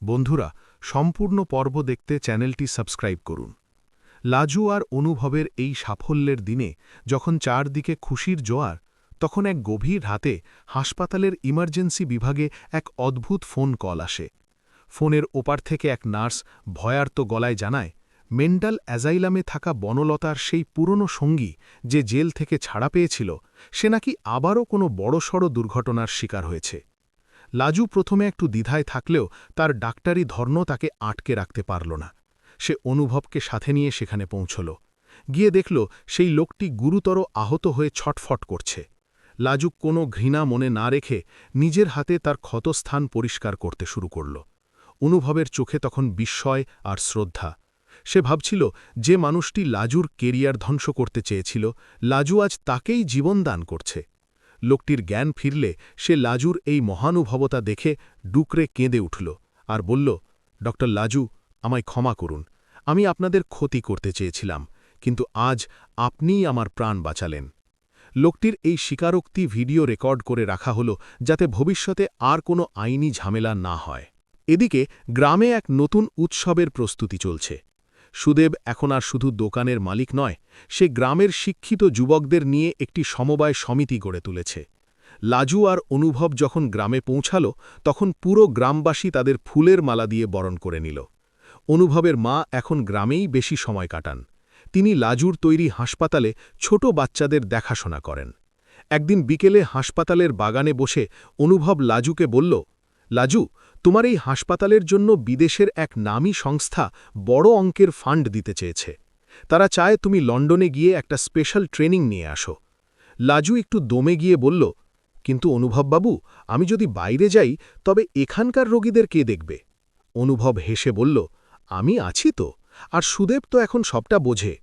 বন্ধুরা, সম্পূর্ণ পর্ব দেখতে চ্যানেলটি সাবস্ক্রাইব করুন। লাজু আর অনুভবের এই সাফল্যের দিনে যখন চারদিকে খুশির জোয়ার, তখন এক গভীর রাতে হাসপাতালের ইমার্জেন্সি বিভাগে এক অদ্ভুত ফোন কল আসে। ফোনের ওপার থেকে এক নার্স ভয়ার্ত গলায় জানায়, মেন্টাল অ্যাজাইলামে থাকা বনলতার সেই পুরনো সঙ্গী যে জেল থেকে ছাড়া পেয়েছিল, সে নাকি আবারও কোনো বড়সড় দুর্ঘটনার শিকার হয়েছে। লাজু প্রথমে একটু দ্বিধায় থাকলেও তার ডাক্তারি ধর্ম তাকে আটকে রাখতে পারল না। সে অনুভবকে সাথে নিয়ে সেখানে পৌঁছল। গিয়ে দেখল সেই লোকটি গুরুতর আহত হয়ে ছটফট করছে। লাজু কোনো ঘৃণা মনে না রেখে নিজের হাতে তার ক্ষতস্থান পরিষ্কার করতে শুরু করল। অনুভবের চোখে তখন বিস্ময় আর শ্রদ্ধা। সে ভাবছিল, যে মানুষটি লাজুর কেরিয়ার ধ্বংস করতে চেয়েছিল, লাজু আজ তাকেই জীবন দান করছে। লোকটির জ্ঞান ফিরলে সে লাজুর এই মহানুভবতা দেখে ডুকরে কেঁদে উঠল আর বলল, ডক্টর লাজু, আমায় ক্ষমা করুন। আমি আপনাদের ক্ষতি করতে চেয়েছিলাম, কিন্তু আজ আপনিই আমার প্রাণ বাঁচালেন। লোকটির এই স্বীকারোক্তি ভিডিও রেকর্ড করে রাখা হল, যাতে ভবিষ্যতে আর কোনো আইনি ঝামেলা না হয়। এদিকে গ্রামে এক নতুন উৎসবের প্রস্তুতি চলছে। সুদেব এখন আর শুধু দোকানের মালিক নয়, সে গ্রামের শিক্ষিত যুবকদের নিয়ে একটি সমবায় সমিতি গড়ে তুলেছে। লাজু আর অনুভব যখন গ্রামে পৌঁছাল, তখন পুরো গ্রামবাসী তাদের ফুলের মালা দিয়ে বরণ করে নিল। অনুভবের মা এখন গ্রামেই বেশি সময় কাটান। তিনি লাজুর তৈরি হাসপাতালে ছোট বাচ্চাদের দেখাশোনা করেন। একদিন বিকেলে হাসপাতালের বাগানে বসে অনুভব লাজুকে বলল, লাজু, তোমার এই হাসপাতালের জন্য বিদেশের এক নামী সংস্থা বড় অঙ্কের ফান্ড দিতে চেয়েছে। তারা চায় তুমি লন্ডনে গিয়ে একটা স্পেশাল ট্রেনিং নিয়ে আসো। লাজু একটু দমে গিয়ে বলল, কিন্তু অনুভববাবু, আমি যদি বাইরে যাই তবে এখানকার রোগীদের কে দেখবে? অনুভব হেসে বলল, আমি আছি তো, আর সুদেব তো এখন সবটা বোঝে।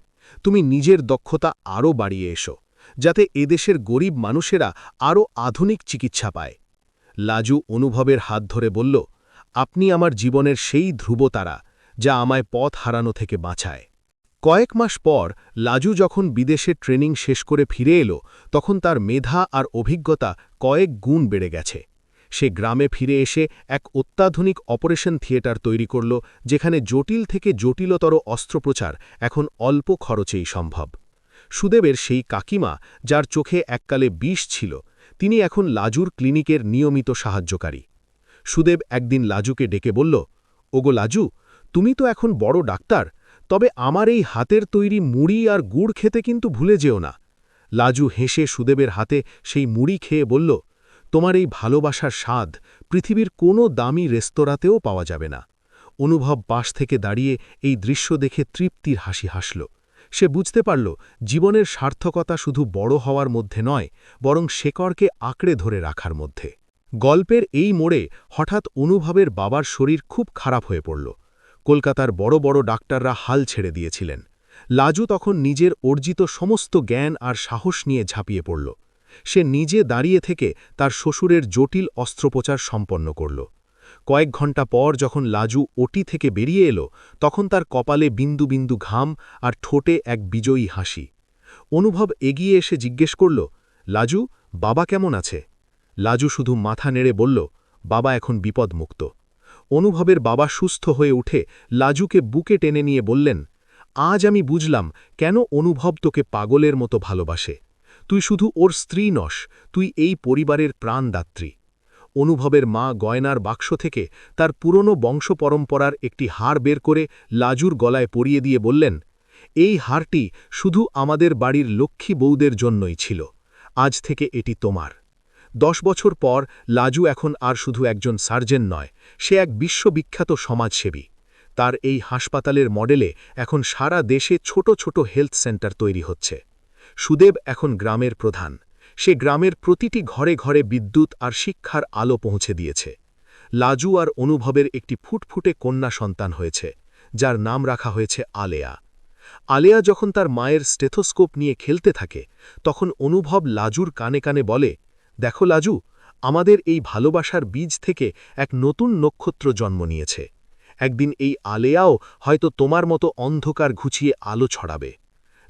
তুমি নিজের দক্ষতা আরও বাড়িয়ে এসো, যাতে এদেশের গরিব মানুষেরা আরও আধুনিক চিকিৎসা পায়। লাজু অনুভবের হাত ধরে বলল, আপনি আমার জীবনের সেই ধ্রুবতারা, যা আমায় পথ হারানো থেকে বাঁচায়। কয়েক মাস পর লাজু যখন বিদেশে ট্রেনিং শেষ করে ফিরে এলো, তখন তার মেধা আর অভিজ্ঞতা কয়েক গুণ বেড়ে গেছে। সে গ্রামে ফিরে এসে এক অত্যাধুনিক অপারেশন থিয়েটার তৈরি করল, যেখানে জটিল থেকে জটিলতর অস্ত্রোপচার এখন অল্প খরচেই সম্ভব। সুদেবের সেই কাকিমা, যার চোখে এককালে বিষ ছিল, তিনি এখন লাজুর ক্লিনিকের নিয়মিত সাহায্যকারী। সুদেব একদিন লাজুকে ডেকে বলল, ওগো লাজু, তুমি তো এখন বড় ডাক্তার, তবে আমার এই হাতের তৈরি মুড়ি আর গুড় খেতে কিন্তু ভুলে যেও না। লাজু হেসে সুদেবের হাতে সেই মুড়ি খেয়ে বলল, তোমার এই ভালোবাসার স্বাদ পৃথিবীর কোনো দামি রেস্তোরাঁতেও পাওয়া যাবে না। অনুভব পাশ থেকে দাঁড়িয়ে এই দৃশ্য দেখে তৃপ্তির হাসি হাসল। সে বুঝতে পারল, জীবনের সার্থকতা শুধু বড় হওয়ার মধ্যে নয়, বরং শেকড়কে আঁকড়ে ধরে রাখার মধ্যে। গল্পের এই মোড়ে হঠাৎ অনুভবের বাবার শরীর খুব খারাপ হয়ে পড়ল। কলকাতার বড় বড় ডাক্তাররা হাল ছেড়ে দিয়েছিলেন। লাজু তখন নিজের অর্জিত সমস্ত জ্ঞান আর সাহস নিয়ে ঝাঁপিয়ে পড়ল। সে নিজে দাঁড়িয়ে থেকে তার শ্বশুরের জটিল অস্ত্রোপচার সম্পন্ন করল। কয়েক ঘণ্টা পর যখন লাজু ওটি থেকে বেরিয়ে এলো, তখন তার কপালে বিন্দু বিন্দু ঘাম আর ঠোঁটে এক বিজয়ী হাসি। অনুভব এগিয়ে এসে জিজ্ঞেস করল, লাজু, বাবা কেমন আছে? লাজু শুধু মাথা নেড়ে বলল, বাবা এখন বিপদমুক্ত। অনুভবের বাবা সুস্থ হয়ে উঠে লাজুকে বুকে টেনে নিয়ে বললেন, আজ আমি বুঝলাম কেন অনুভব তোকে পাগলের মতো ভালোবাসে। তুই শুধু ওর স্ত্রী নস, তুই এই পরিবারের প্রাণদাত্রী। অনুভবের মা গয়নার বাক্স থেকে তার পুরনো বংশপরম্পরার একটি হার বের করে লাজুর গলায় পরিয়ে দিয়ে বললেন, এই হারটি শুধু আমাদের বাড়ির লক্ষ্মী বউদের জন্যই ছিল। আজ থেকে এটি তোমার। 10 বছর পর লাজু এখন আর শুধু একজন সার্জন নয়, সে এক বিশ্ববিখ্যাত সমাজসেবী। তার এই হাসপাতালের মডেলে এখন সারা দেশে ছোট ছোট হেলথ সেন্টার তৈরি হচ্ছে। সুদেব এখন গ্রামের প্রধান। সে গ্রামের প্রতিটি ঘরে ঘরে বিদ্যুৎ আর শিক্ষার আলো পৌঁছে দিয়েছে। লাজু আর অনুভবের একটি ফুটফুটে কন্যা সন্তান হয়েছে, যার নাম রাখা হয়েছে আলেয়া। আলেয়া যখন তার মায়ের স্টেথোস্কোপ নিয়ে খেলতে থাকে, তখন অনুভব লাজুর কানে কানে বলে, দেখো লাজু, আমাদের এই ভালোবাসার বীজ থেকে এক নতুন নক্ষত্র জন্ম নিয়েছে। একদিন এই আলেয়াও হয়তো তোমার মতো অন্ধকার ঘুচিয়ে আলো ছড়াবে।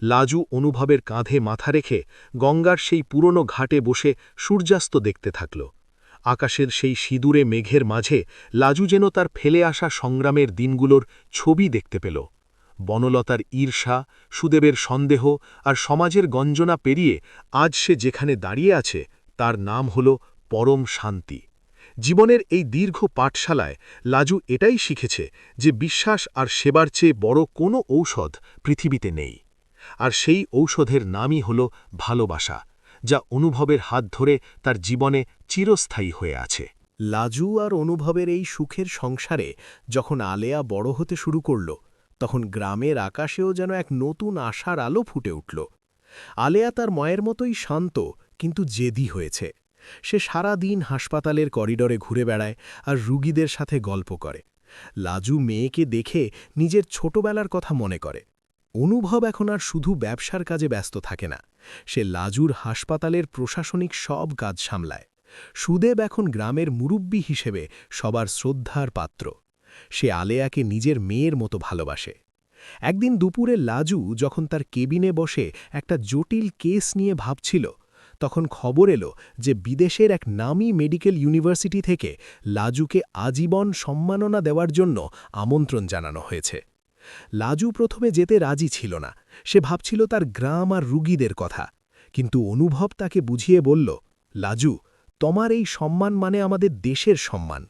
লাজু অনুভবের কাঁধে মাথা রেখে গঙ্গার সেই পুরনো ঘাটে বসে সূর্যাস্ত দেখতে থাকল। আকাশের সেই সিঁদুরে মেঘের মাঝে লাজু যেন তার ফেলে আসা সংগ্রামের দিনগুলোর ছবি দেখতে পেল। বনলতার ঈর্ষা, সুদেবের সন্দেহ আর সমাজের গঞ্জনা পেরিয়ে আজ সে যেখানে দাঁড়িয়ে আছে তার নাম হল পরম শান্তি। জীবনের এই দীর্ঘ পাঠশালায় লাজু এটাই শিখেছে যে বিশ্বাস আর সেবার চেয়ে বড় কোনো ঔষধ পৃথিবীতে নেই। আর সেই ঔষধের নামই হল ভালোবাসা, যা অনুভবের হাত ধরে তার জীবনে চিরস্থায়ী হয়ে আছে। লাজু আর অনুভবের এই সুখের সংসারে যখন আলেয়া বড় হতে শুরু করল, তখন গ্রামের আকাশেও যেন এক নতুন আশার আলো ফুটে উঠল। আলেয়া তার মায়ের মতোই শান্ত, কিন্তু জেদি হয়েছে। সে সারা দিন হাসপাতালের করিডরে ঘুরে বেড়ায় আর রুগীদের সাথে গল্প করে। লাজু মেয়েকে দেখে নিজের ছোটবেলার কথা মনে করে। অনুভব এখন আর শুধু ব্যবসার কাজে ব্যস্ত থাকে না, সে লাজুর হাসপাতালের প্রশাসনিক সব কাজ সামলায়। সুদেব এখন গ্রামের মুরুব্বি হিসেবে সবার শ্রদ্ধার পাত্র। সে আলেয়াকে নিজের মেয়ের মতো ভালোবাসে। একদিন দুপুরে লাজু যখন তার কেবিনে বসে একটা জটিল কেস নিয়ে ভাবছিল, তখন খবর এলো যে বিদেশের এক নামী মেডিকেল ইউনিভার্সিটি থেকে লাজুকে আজীবন সম্মাননা দেওয়ার জন্য আমন্ত্রণ জানানো হয়েছে। লাজু প্রথমে যেতে রাজি ছিল না, সে ভাবছিল তার গ্রাম আর রুগীদের কথা। কিন্তু অনুভব তাকে বুঝিয়ে বলল, লাজু, তোমার এই সম্মান মানে আমাদের দেশের সম্মান।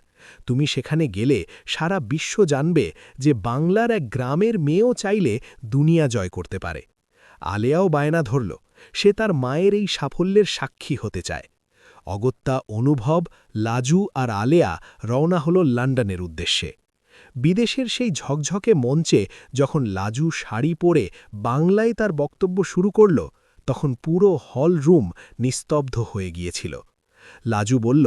তুমি সেখানে গেলে সারা বিশ্ব জানবে যে বাংলার এক গ্রামের মেয়েও চাইলে দুনিয়া জয় করতে পারে। আলেয়াও বায়না ধরল, সে তার মায়ের এই সাফল্যের সাক্ষী হতে চায়। অগত্যা অনুভব, লাজু আর আলেয়া রওনা হল লন্ডনের উদ্দেশ্যে। বিদেশের সেই ঝকঝকে মঞ্চে যখন লাজু শাড়ি পরে বাংলায় তার বক্তব্য শুরু করল, তখন পুরো হল রুম নিস্তব্ধ হয়ে গিয়েছিল। লাজু বলল,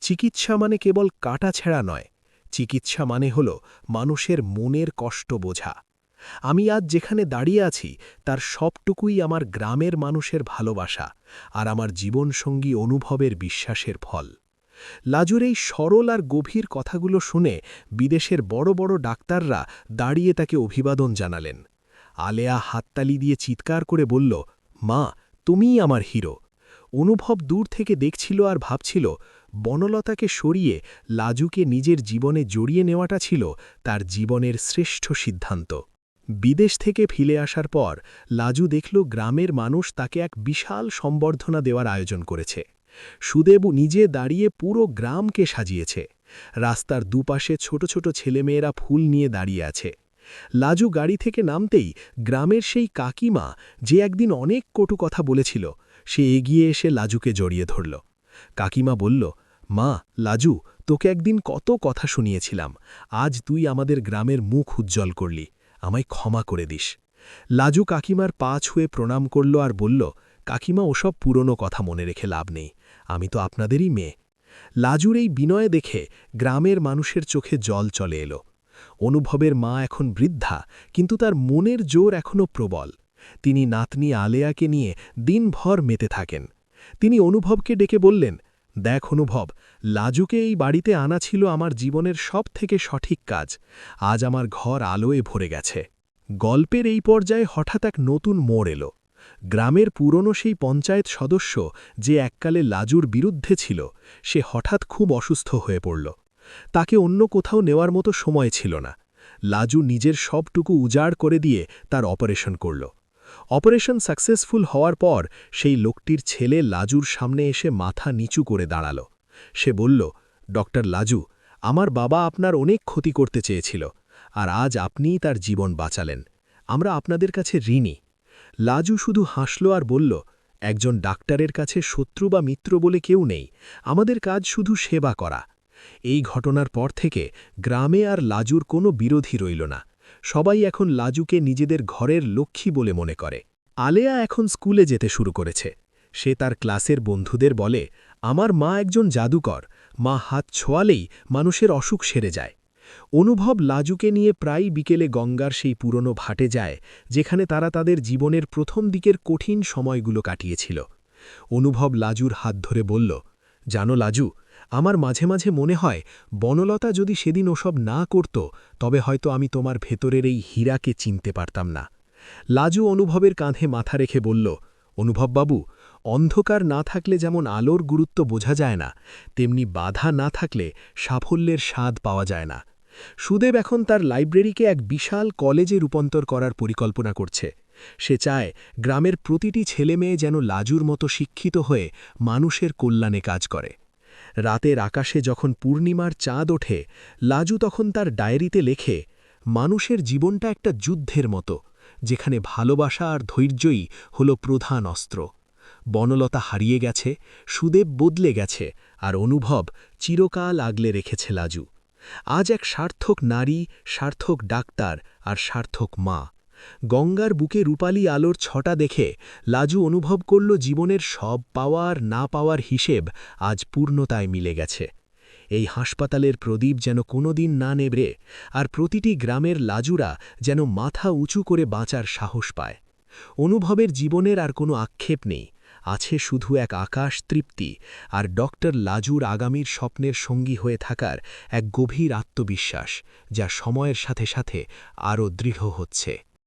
চিকিৎসা মানে কেবল কাটাছেঁড়া নয়, চিকিৎসা মানে হল মানুষের মনের কষ্ট বোঝা। আমি আজ যেখানে দাঁড়িয়ে আছি তার সবটুকুই আমার গ্রামের মানুষের ভালোবাসা আর আমার জীবনসঙ্গী অনুভবের বিশ্বাসের ফল। লাজুর এই সরল আর গভীর কথাগুলো শুনে বিদেশের বড় বড় ডাক্তাররা দাঁড়িয়ে তাকে অভিবাদন জানালেন। আলেয়া হাততালি দিয়ে চিৎকার করে বলল, মা, তুমিই আমার হিরো। অনুভব দূর থেকে দেখছিল আর ভাবছিল, বনলতাকে সরিয়ে লাজুকে নিজের জীবনে জড়িয়ে নেওয়াটা ছিল তার জীবনের শ্রেষ্ঠ সিদ্ধান্ত। বিদেশ থেকে ফিরে আসার পর লাজু দেখল গ্রামের মানুষ তাকে এক বিশাল সম্বর্ধনা দেওয়ার আয়োজন করেছে। সুদেব নিজে দাঁড়িয়ে পুরো গ্রামকে সাজিয়েছে। রাস্তার দুপাশে ছোট ছোট ছেলেমেয়েরা ফুল নিয়ে দাঁড়িয়ে আছে। লাজু গাড়ি থেকে নামতেই গ্রামের সেই কাকিমা, যে একদিন অনেক কটু কথা বলেছিল, সে এগিয়ে এসে লাজুকে জড়িয়ে ধরল। কাকিমা বলল, মা, লাজু, তোকে একদিন কত কথা শুনিয়েছিলাম, আজ তুই আমাদের গ্রামের মুখ উজ্জ্বল করলি, আমায় ক্ষমা করে দিস। লাজু কাকিমার পা ছুঁয়ে প্রণাম করল আর বলল, কাকিমা, ওসব পুরনো কথা মনে রেখে লাভ নেই, আমি তো আপনাদেরই মেয়ে। লাজুর এই বিনয় দেখে গ্রামের মানুষের চোখে জল চলে এলো। অনুভবের মা এখন বৃদ্ধা, কিন্তু তার মনের জোর এখনও প্রবল। তিনি নাতনি আলেয়াকে নিয়ে দিনভর মেতে থাকেন। তিনি অনুভবকে ডেকে বললেন, দেখ অনুভব, লাজুকে এই বাড়িতে আনা ছিল আমার জীবনের সবথেকে সঠিক কাজ। আজ আমার ঘর আলোয় ভরে গেছে। গল্পের এই পর্যায়ে হঠাৎ এক নতুন মোড় এলো। গ্রামের পুরনো সেই পঞ্চায়েত সদস্য, যে এককালে লাজুর বিরুদ্ধে ছিল, সে হঠাৎ খুব অসুস্থ হয়ে পড়ল। তাকে অন্য কোথাও নেওয়ার মতো সময় ছিল না। লাজু নিজের সবটুকু উজাড় করে দিয়ে তার অপারেশন করল। অপারেশন সাকসেসফুল হওয়ার পর সেই লোকটির ছেলে লাজুর সামনে এসে মাথা নিচু করে দাঁড়াল। সে বলল, ডক্টর লাজু, আমার বাবা আপনার অনেক ক্ষতি করতে চেয়েছিল, আর আজ আপনিই তার জীবন বাঁচালেন। আমরা আপনাদের কাছে ঋণী। লাজু শুধু হাসল আর বলল, একজন ডাক্তারের কাছে শত্রু বা মিত্র বলে কেউ নেই, আমাদের কাজ শুধু সেবা করা। এই ঘটনার পর থেকে গ্রামে আর লাজুর কোনো বিরোধী রইল না। সবাই এখন লাজুকে নিজেদের ঘরের লক্ষ্মী বলে মনে করে। আলেয়া এখন স্কুলে যেতে শুরু করেছে। সে তার ক্লাসের বন্ধুদের বলে, আমার মা একজন জাদুকর, মা হাত ছোঁয়ালেই মানুষের অসুখ সেরে যায়। অনুভব লাজুকে নিয়ে প্রায় বিকেলে গঙ্গার সেই পুরনো ভাটে যায়, যেখানে তারা তাদের জীবনের প্রথম দিকের কঠিন সময়গুলো কাটিয়েছিল। অনুভব লাজুর হাত ধরে বলল, জানো লাজু, আমার মাঝে মাঝে মনে হয় বনলতা যদি সেদিন ওসব না করত, তবে হয়তো আমি তোমার ভেতরের এই হীরাকে চিনতে পারতাম না। লাজু অনুভবের কাঁধে মাথা রেখে বলল, অনুভববাবু, অন্ধকার না থাকলে যেমন আলোর গুরুত্ব বোঝা যায় না, তেমনি বাধা না থাকলে সাফল্যের স্বাদ পাওয়া যায় না। সুদেব এখন তার লাইব্রেরিকে এক বিশাল কলেজে রূপান্তর করার পরিকল্পনা করছে। সে চায় গ্রামের প্রতিটি ছেলেমেয়ে যেন লাজুর মতো শিক্ষিত হয়ে মানুষের কল্যাণে কাজ করে। রাতের আকাশে যখন পূর্ণিমার চাঁদ ওঠে, লাজু তখন তার ডায়েরিতে লেখে, মানুষের জীবনটা একটা যুদ্ধের মতো, যেখানে ভালোবাসা আর ধৈর্যই হল প্রধান অস্ত্র। বনলতা হারিয়ে গেছে, সুদেব বদলে গেছে, আর অনুভব চিরকাল আগলে রেখেছে লাজু। আজ এক সার্থক নারী, সার্থক ডাক্তার আর সার্থক মা। গঙ্গার বুকে রূপালী আলোর ছটা দেখে লাজু অনুভব করল জীবনের সব পাওয়ার না পাওয়ার হিসেব আজ পূর্ণতায় মিলে গেছে। এই হাসপাতালের প্রদীপ যেন কোনোদিন না নেবে, আর প্রতিটি গ্রামের লাজুরা যেন মাথা উঁচু করে বাঁচার সাহস পায়। অনুভবের জীবনের আর কোনো আক্ষেপ নেই, আছে শুধু এক আকাশ তৃপ্তি আর ডক্টর লাজুর আগামীর স্বপ্নের সঙ্গী হয়ে থাকার এক গভীর আত্মবিশ্বাস, যা সময়ের সাথে সাথে আরও দৃঢ় হচ্ছে।